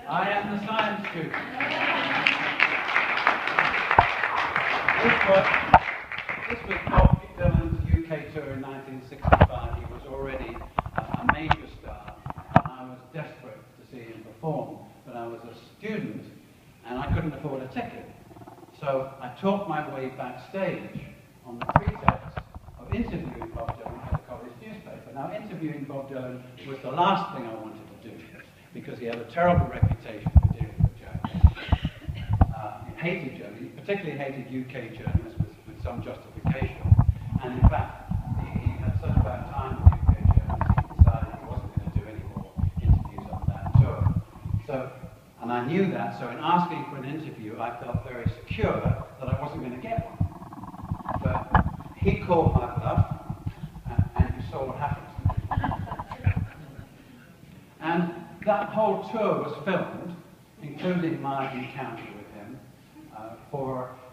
I am the science student. This was Bob Dylan's UK tour in 1965. He was already a major star, and I was desperate to see him perform. But I was a student, and I couldn't afford a ticket. So I talked my way backstage on the pretext of interviewing Bob Dylan for the college newspaper. Now, interviewing Bob Dylan was the last thing I wanted to do, because he had a terrible reputation for dealing with journalists. He hated journalists, he particularly hated UK journalists with some justification. And in fact, he had such a bad time with UK journalists, he decided he wasn't going to do any more interviews on that tour. And I knew that, so in asking for an interview, I felt very secure that I wasn't going to get one. But he called my bluff, and you saw what happened. And that whole tour was filmed, including my encounter with him,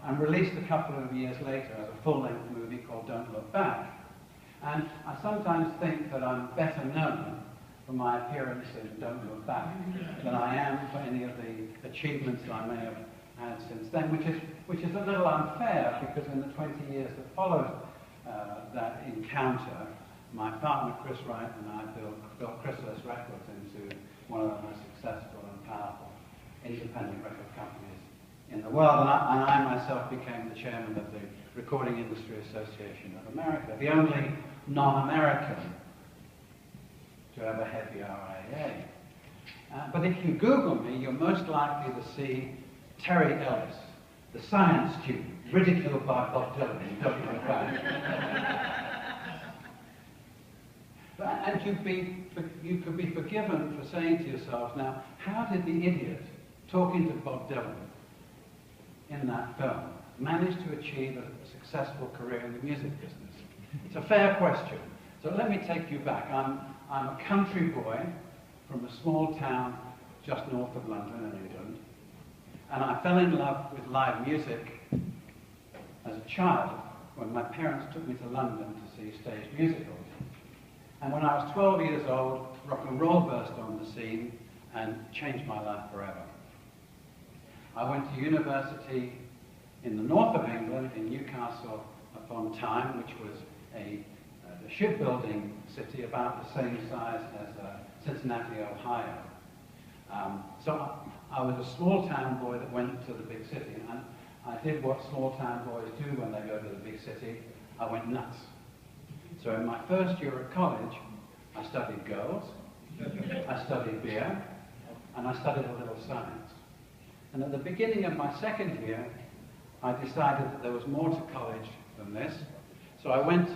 and released a couple of years later as a full-length movie called Don't Look Back. And I sometimes think that I'm better known for my appearance in Don't Look Back than I am for any of the achievements that I may have had since then, which is a little unfair, because in the 20 years that followed that encounter, my partner Chris Wright and I built Chrysalis Records into one of the most successful and powerful independent record companies in the world, and I myself became the chairman of the Recording Industry Association of America, the only non-American to ever head the RIAA. But if you Google me, you're most likely to see Terry Ellis, the science student, ridiculed by Bob Dylan in Don't Look Back. And you could be forgiven for saying to yourselves, now, how did the idiot talking to Bob Dylan in that film manage to achieve a successful career in the music business? It's a fair question. So let me take you back. I'm a country boy from a small town just north of London in England, and I fell in love with live music as a child when my parents took me to London to see stage musicals. And when I was 12 years old, rock and roll burst on the scene and changed my life forever. I went to university in the north of England, in Newcastle upon Tyne, which was a shipbuilding city about the same size as Cincinnati, Ohio. So I was a small town boy that went to the big city, and I did what small town boys do when they go to the big city. I went nuts. So in my first year at college, I studied girls, I studied beer, and I studied a little science. And at the beginning of my second year, I decided that there was more to college than this. So I went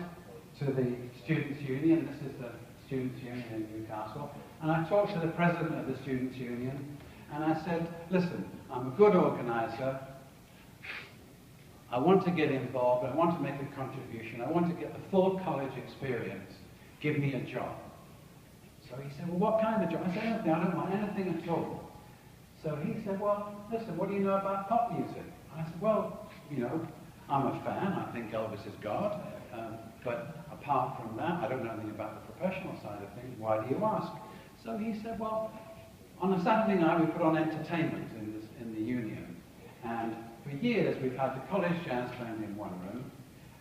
to the Students' Union. This is the Students' Union in Newcastle. And I talked to the president of the Students' Union, and I said, listen, I'm a good organizer. I want to get involved. I want to make a contribution. I want to get the full college experience. Give me a job. So he said, well, what kind of job? I said, anything. I don't want anything at all. So he said, well, listen, what do you know about pop music? I said, well, you know, I'm a fan. I think Elvis is God. But apart from that, I don't know anything about the professional side of things. Why do you ask? So he said, well, on a Saturday night, we put on entertainment in the union. And for years, we've had the college jazz band in one room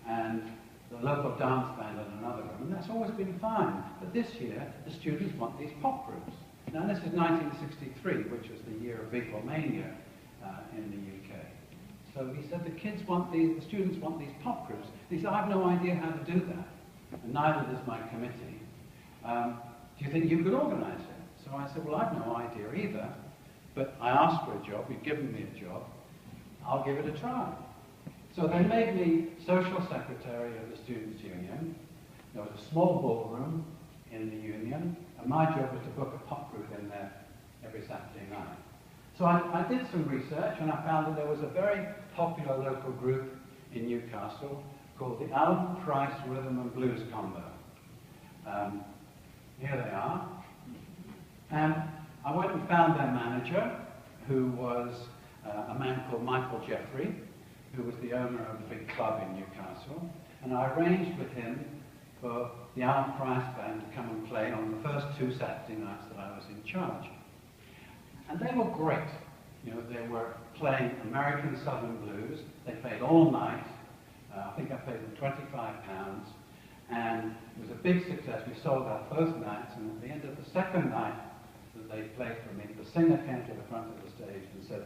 and the local dance band in another room. And that's always been fine. But this year, the students want these pop groups. Now, this is 1963, which was the year of Beatlemania in the UK. So he said, the students want these pop groups. He said, I have no idea how to do that. And neither does my committee. Do you think you could organize it? So I said, well, I have no idea either. But I asked for a job. You've given me a job. I'll give it a try. So they made me social secretary of the Students' Union. There was a small ballroom in the union, and my job was to book a pop group in there every Saturday night. So I did some research, and I found that there was a very popular local group in Newcastle called the Alan Price Rhythm and Blues Combo. Here they are. And I went and found their manager, who was a man called Michael Jeffrey, who was the owner of the big club in Newcastle. And I arranged with him for the Alan Price band to come and play on the first two Saturday nights that I was in charge. And they were great. You know, they were playing American Southern blues. They played all night. I think I paid them £25, and it was a big success. We sold out both nights, and at the end of the second night that they played for me, the singer came to the front of the stage and said,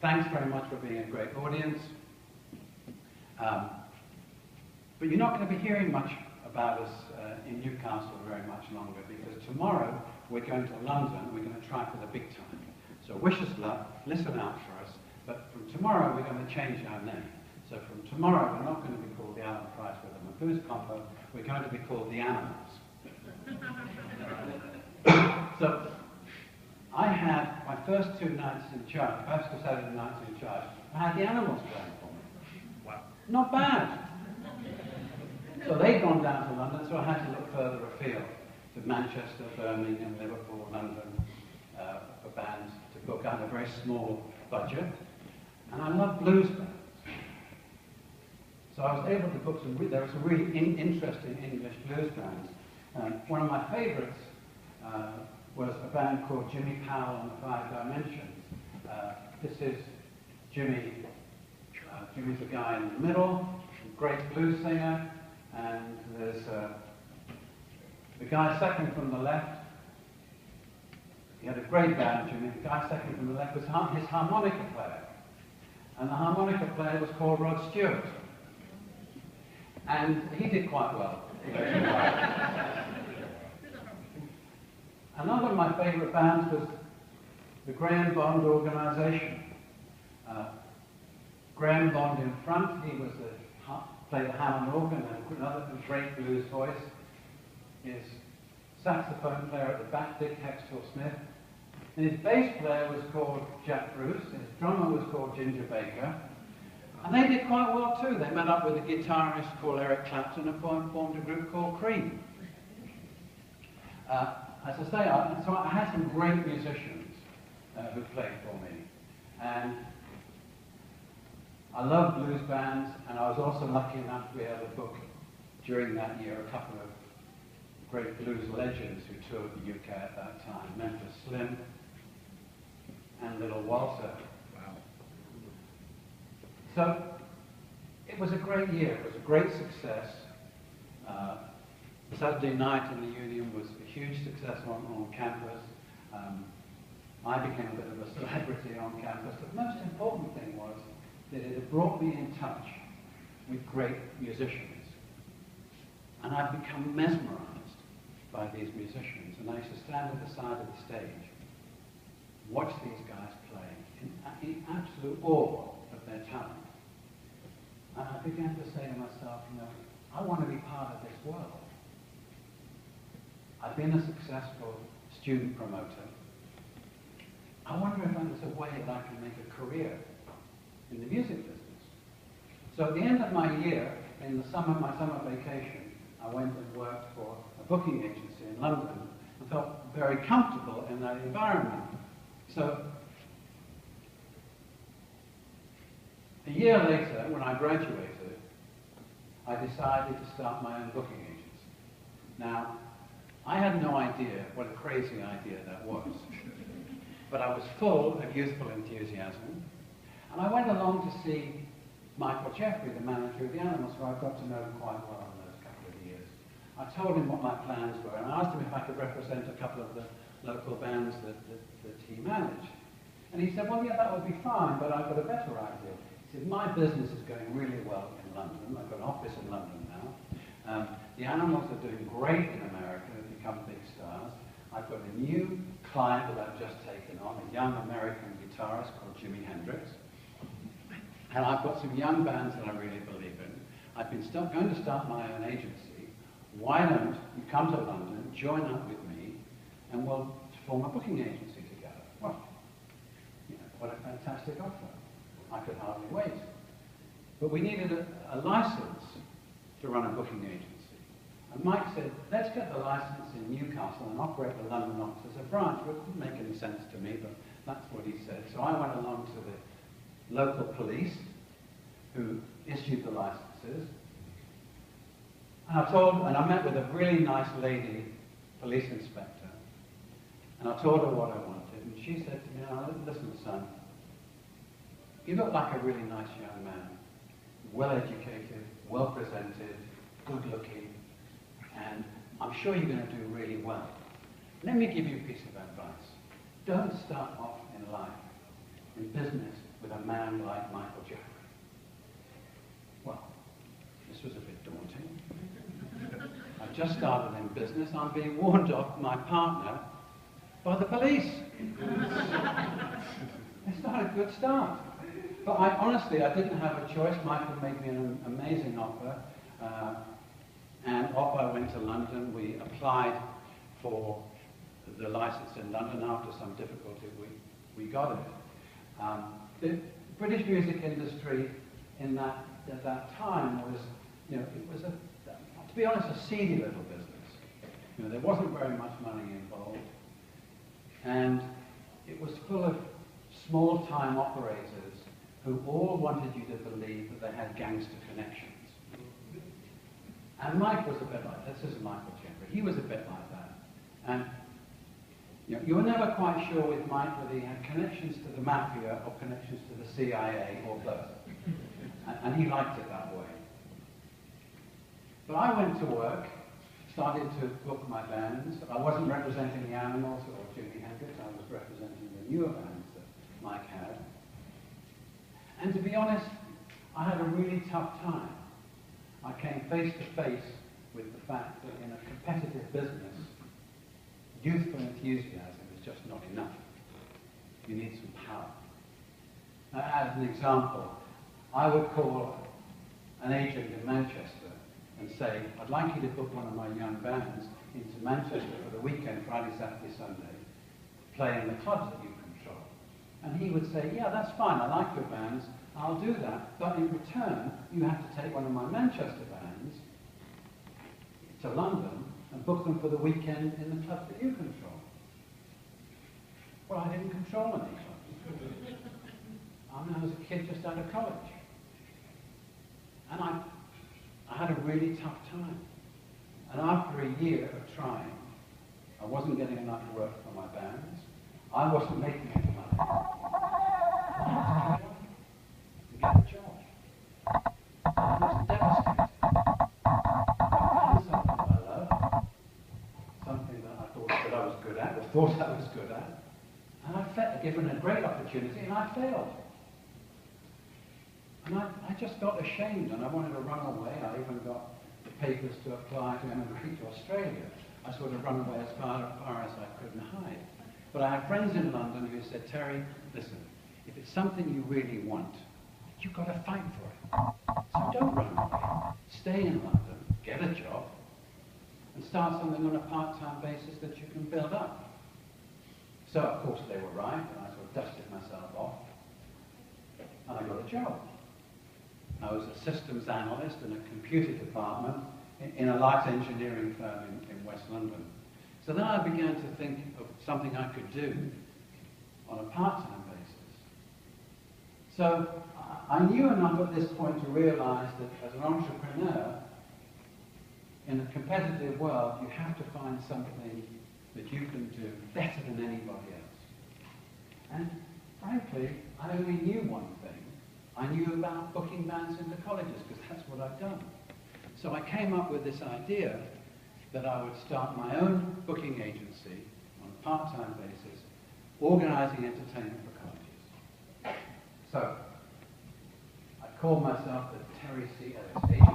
"Thanks very much for being a great audience. But you're not going to be hearing much about us in Newcastle very much longer, because tomorrow we're going to London. We're going to try for the big time. So wish us luck, listen out for us, but from tomorrow we're going to change our name. So from tomorrow we're not going to be called the Alan Price Rhythm and Blues Combo, we're going to be called the Animals." So I had my first 2 nights in charge, first 2 Saturday nights in charge, I had the Animals playing for me. Wow. Not bad. So they'd gone down to London, so I had to look further afield, to Manchester, Birmingham, Liverpool, London, for bands to book. I had a very small budget, and I love blues bands. So I was able to book there were some really interesting English blues bands. One of my favorites was a band called Jimmy Powell and the Five Dimensions. This is Jimmy. Jimmy's the guy in the middle, a great blues singer, and there's the guy second from the left. He had a great band, Jimmy. The guy second from the left was his harmonica player. And the harmonica player was called Rod Stewart. And he did quite well. Another of my favourite bands was the Graham Bond Organisation. Graham Bond in front, he was played the Hammond organ, and another great blues voice. His saxophone player at the back, Dick Hextall Smith. And his bass player was called Jack Bruce, his drummer was called Ginger Baker. And they did quite well too. They met up with a guitarist called Eric Clapton and formed a group called Cream. As I say, so I had some great musicians who played for me. And I love blues bands, and I was also lucky enough to be able to book during that year a couple of great blues legends who toured the UK at that time, Memphis Slim and Little Walter. Wow. So it was a great year, it was a great success. Saturday night in the Union was a huge success on campus. I became a bit of a celebrity on campus. The most important thing was that it had brought me in touch with great musicians. And I'd become mesmerized by these musicians. And I used to stand at the side of the stage, watch these guys play in absolute awe of their talent. And I began to say to myself, you know, I want to be part of this world. I've been a successful student promoter. I wonder if there's a way that I can make a career in the music business. So at the end of my year, in the summer, my summer vacation, I went and worked for a booking agency in London and felt very comfortable in that environment. So a year later, when I graduated, I decided to start my own booking agency. Now, I had no idea what a crazy idea that was. But I was full of youthful enthusiasm. And I went along to see Michael Jeffrey, the manager of the Animals, who I got to know quite well in those couple of years. I told him what my plans were, and I asked him if I could represent a couple of the local bands that he managed. And he said, well, yeah, that would be fine, but I've got a better idea. He said, my business is going really well in London. I've got an office in London now. The Animals are doing great in America. They've become big stars. I've got a new client that I've just taken on, a young American guitarist called Jimi Hendrix. And I've got some young bands that I really believe in. I've been going to start my own agency. Why don't you come to London, join up with me, and we'll form a booking agency together? Well, you know, what a fantastic offer. I could hardly wait. But we needed a license to run a booking agency. And Mike said, let's get the license in Newcastle and operate the London office as a branch. Well, it didn't make any sense to me, but that's what he said. So I went along to the local police who issued the licenses. And I met with a really nice lady, police inspector. And I told her what I wanted. And she said to me, "Now, listen, son, you look like a really nice young man, well-educated, well-presented, good-looking, and I'm sure you're going to do really well. Let me give you a piece of advice. Don't start off in life, in business, with a man like Michael Jeffrey." Well, this was a bit daunting. I just started in business. I'm being warned off my partner by the police. It's not a good start. But honestly, I didn't have a choice. Michael made me an amazing offer. And off I went to London. We applied for the license in London. After some difficulty, we got it. The British music industry at that time was, it was, to be honest, a seedy little business. There wasn't very much money involved. And it was full of small-time operators who all wanted you to believe that they had gangster connections. And Mike was a bit like that. This is Michael Jeffrey. He was a bit like that. And you were never quite sure with Mike whether he had connections to the mafia or connections to the CIA or both. And he liked it that way. But I went to work, started to book my bands. I wasn't representing the Animals or Jimi Hendrix. I was representing the newer bands that Mike had. And to be honest, I had a really tough time. I came face to face with the fact that in a competitive business, youthful enthusiasm is just not enough. You need some power. Now, as an example, I would call an agent in Manchester and say, "I'd like you to book one of my young bands into Manchester for the weekend, Friday, Saturday, Sunday, play in the clubs that you control." And he would say, "Yeah, that's fine, I like your bands, I'll do that, but in return, you have to take one of my Manchester bands to London and book them for the weekend in the clubs that you control." Well, I didn't control any clubs. I was a kid just out of college. And I had a really tough time. And after a year of trying, I wasn't getting enough work for my bands. I wasn't making any money. To get a job. I was devastated. I found something I loved, something that I thought that I was good at, or thought I was good at, and I felt given a great opportunity, and I failed. And I just felt ashamed, and I wanted to run away. I even got the papers to apply to emigrate to Australia. I sort of run away as far as I could and hide. But I had friends in London who said, "Terry, listen, if it's something you really want, you've got to fight for it. So don't run away. Stay in London, get a job, and start something on a part-time basis that you can build up." So, of course, they were right, and I sort of dusted myself off, and I got a job. I was a systems analyst in a computer department in a light engineering firm in West London. So then I began to think of something I could do on a part-time basis. So I knew enough at this point to realize that as an entrepreneur, in a competitive world, you have to find something that you can do better than anybody else. And frankly, I only knew one thing. I knew about booking bands into colleges, because that's what I'd done. So I came up with this idea that I would start my own booking agency on a part-time basis, organizing entertainment for colleges. So I called myself the Terry C. Ellis Agency.